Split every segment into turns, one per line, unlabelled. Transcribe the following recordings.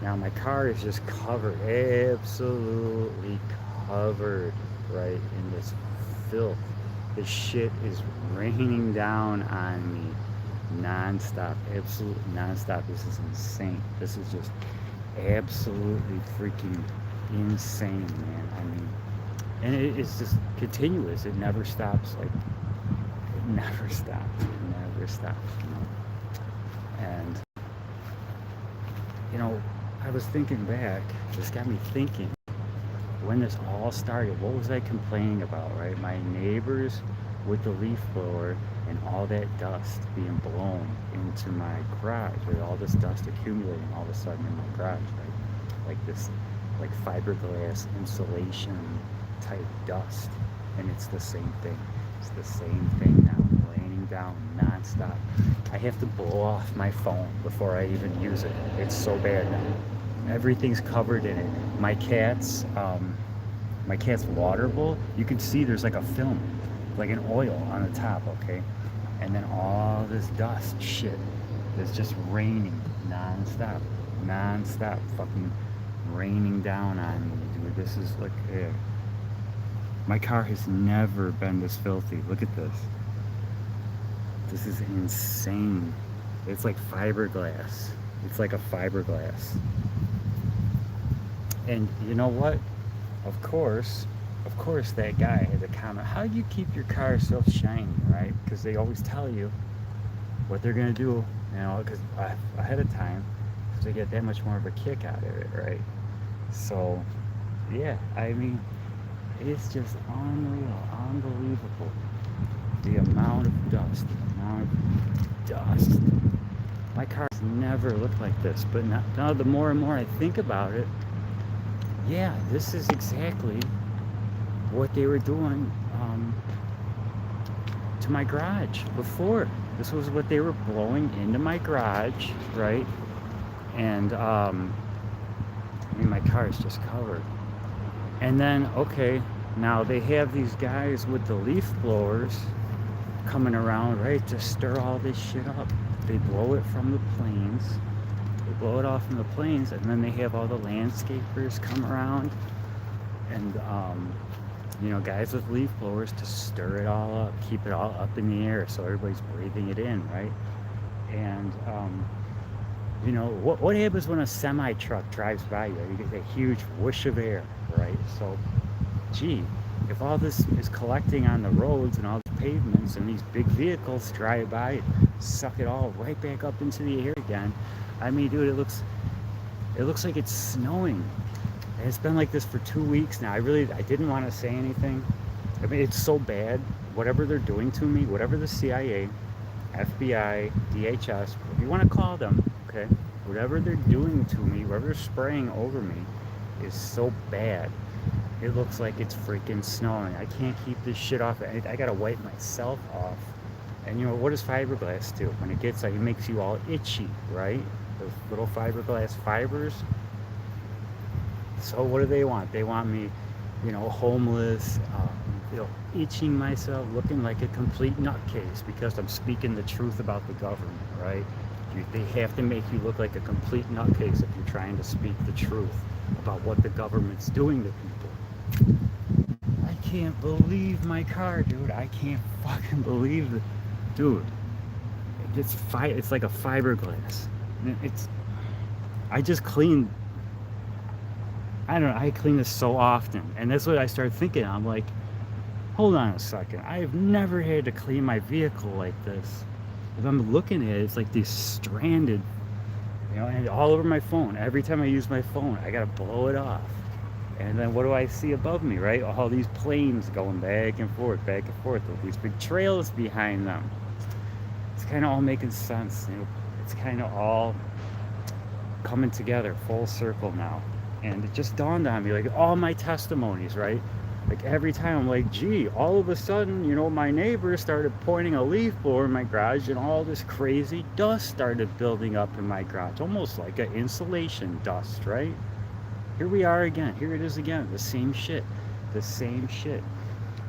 Now my car is just covered, absolutely covered, right, in this filth. This shit is raining down on me nonstop, absolute nonstop. This is insane. This is just absolutely freaking insane, man. I mean, and it's just continuous. It never stops. Like, it never stops. It never stops. And you know, I was thinking back. This got me thinking. When this all started, what was I complaining about, right? My neighbors with the leaf blower and all that dust being blown into my garage, with all this dust accumulating all of a sudden in my garage, right? Like this, like fiberglass insulation type dust. And it's the same thing. It's the same thing now, raining down nonstop. I have to blow off my phone before I even use it. It's so bad now. Everything's covered in it. My cat's water bowl, you can see there's like a film, like an oil on the top, okay? And then all this dust shit is just raining nonstop, nonstop, fucking raining down on me, dude. This is like, my car has never been this filthy. Look at this. This is insane. It's like fiberglass. It's like a fiberglass. And you know what? Of course, that guy has a comment. How do you keep your car so shiny, right? Because they always tell you what they're gonna do, you know, because ahead of time, because they get that much more of a kick out of it, right? So, yeah, I mean, it's just unreal, unbelievable. The amount of dust, the amount of dust. My car's never looked like this, but now the more and more I think about it, yeah, this is exactly what they were doing to my garage before. This was what they were blowing into my garage, right? And I mean, my car is just covered. And then, okay, now they have these guys with the leaf blowers coming around, right, to stir all this shit up. They blow it from the planes. They blow it off from the planes, and then they have all the landscapers come around, and you know, guys with leaf blowers to stir it all up, keep it all up in the air, so everybody's breathing it in, right? And you know, what happens when a semi truck drives by you? You get a huge whoosh of air, right? So, gee, if all this is collecting on the roads and all the pavements, and these big vehicles drive by, suck it all right back up into the air again. I mean, dude, it looks like it's snowing. And it's been like this for 2 weeks now. I didn't want to say anything. I mean, it's so bad. Whatever they're doing to me, whatever the CIA, FBI, DHS, whatever you want to call them, okay, whatever they're doing to me, whatever they're spraying over me, is so bad. It looks like it's freaking snowing. I can't keep this shit off. I gotta wipe myself off. And you know, what does fiberglass do? When it gets like, it makes you all itchy, right? Those little fiberglass fibers. So what do they want? They want me, you know, homeless, you know, itching myself, looking like a complete nutcase because I'm speaking the truth about the government, right? They have to make you look like a complete nutcase if you're trying to speak the truth about what the government's doing to people. I can't believe my car, dude. I can't fucking believe it. Dude, it's like a fiberglass. I just cleaned, I don't know, I clean this so often. And that's what I started thinking. I'm like, hold on a second. I've never had to clean my vehicle like this. If I'm looking at it, it's like these stranded, you know, and all over my phone. Every time I use my phone, I gotta blow it off. And then what do I see above me, right? All these planes going back and forth, with these big trails behind them. It's kind of all making sense. You know, it's kind of all coming together, full circle now. And it just dawned on me, like all my testimonies, right? Like every time I'm like, gee, all of a sudden, you know, my neighbor started pointing a leaf blower in my garage and all this crazy dust started building up in my garage, almost like an insulation dust, right? Here we are again. Here it is again. The same shit. The same shit.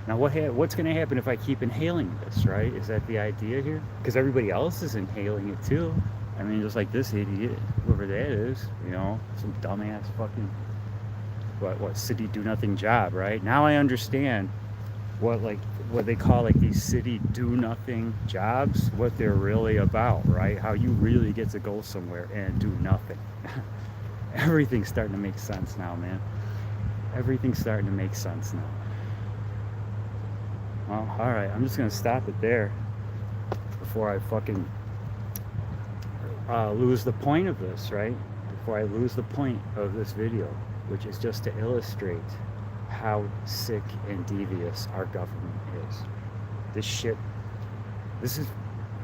Now, what's going to happen if I keep inhaling this, right? Is that the idea here? Because everybody else is inhaling it too. I mean, just like this idiot, whoever that is, you know, some dumbass fucking what city do nothing job, right? Now I understand what they call like these city do nothing jobs, what they're really about, right? How you really get to go somewhere and do nothing. Everything's starting to make sense now, man. Everything's starting to make sense now. Well, all right, I'm just gonna stop it there before I fucking lose the point of this, right? Before I lose the point of this video, which is just to illustrate how sick and devious our government is. This shit, this is,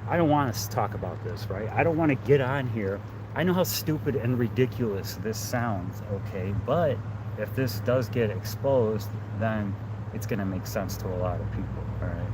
I don't want us to talk about this, right? I don't want to get on here. I know how stupid and ridiculous this sounds, okay? But if this does get exposed, then it's going to make sense to a lot of people, all right?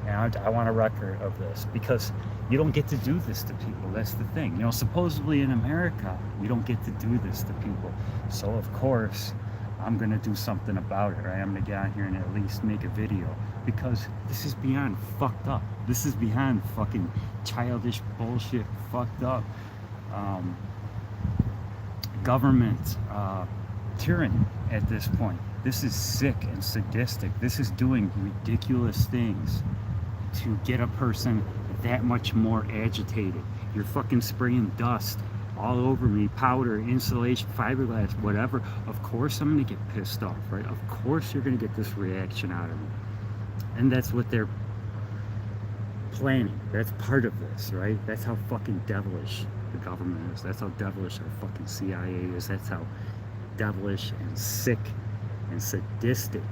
And I want a record of this, because you don't get to do this to people. That's the thing. You know, supposedly in America, we don't get to do this to people. So, of course, I'm going to do something about it, right? I'm going to get on here and at least make a video, because this is beyond fucked up. This is beyond fucking childish bullshit fucked up. Government tyranny at this point. This is sick and sadistic. This is doing ridiculous things to get a person that much more agitated. You're fucking spraying dust all over me, powder, insulation, fiberglass, whatever. Of course I'm gonna get pissed off, right? Of course you're gonna get this reaction out of me. And that's what they're planning. That's part of this, right? That's how fucking devilish the government is. That's how devilish our fucking CIA is. That's how devilish and sick and sadistic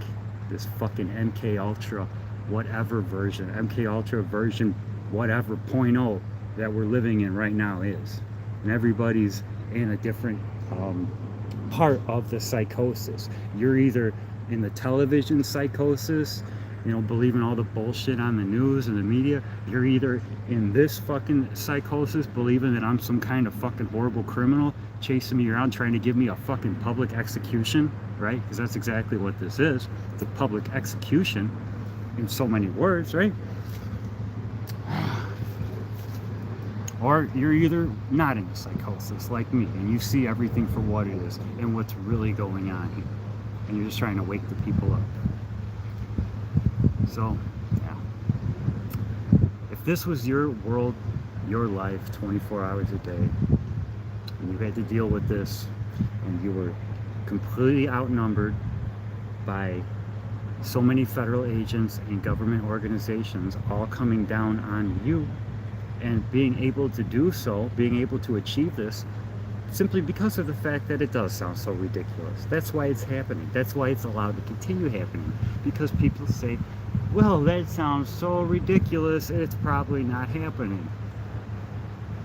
this fucking MK Ultra whatever version, MK Ultra version whatever 0.0 that we're living in right now is. And everybody's in a different part of the psychosis. You're either in the television psychosis, you know, believing all the bullshit on the news and the media. You're either in this fucking psychosis, believing that I'm some kind of fucking horrible criminal, chasing me around, trying to give me a fucking public execution, right? Because that's exactly what this is. It's a public execution in so many words, right? Or you're either not in a psychosis like me, and you see everything for what it is and what's really going on here. And you're just trying to wake the people up. So, yeah. If this was your world, your life, 24 hours a day, and you had to deal with this, and you were completely outnumbered by so many federal agents and government organizations all coming down on you, and being able to do so, being able to achieve this, simply because of the fact that it does sound so ridiculous. That's why it's happening. That's why it's allowed to continue happening. Because people say, well, that sounds so ridiculous, it's probably not happening.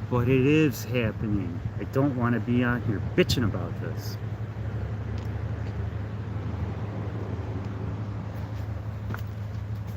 But it is happening. I don't want to be on here bitching about this.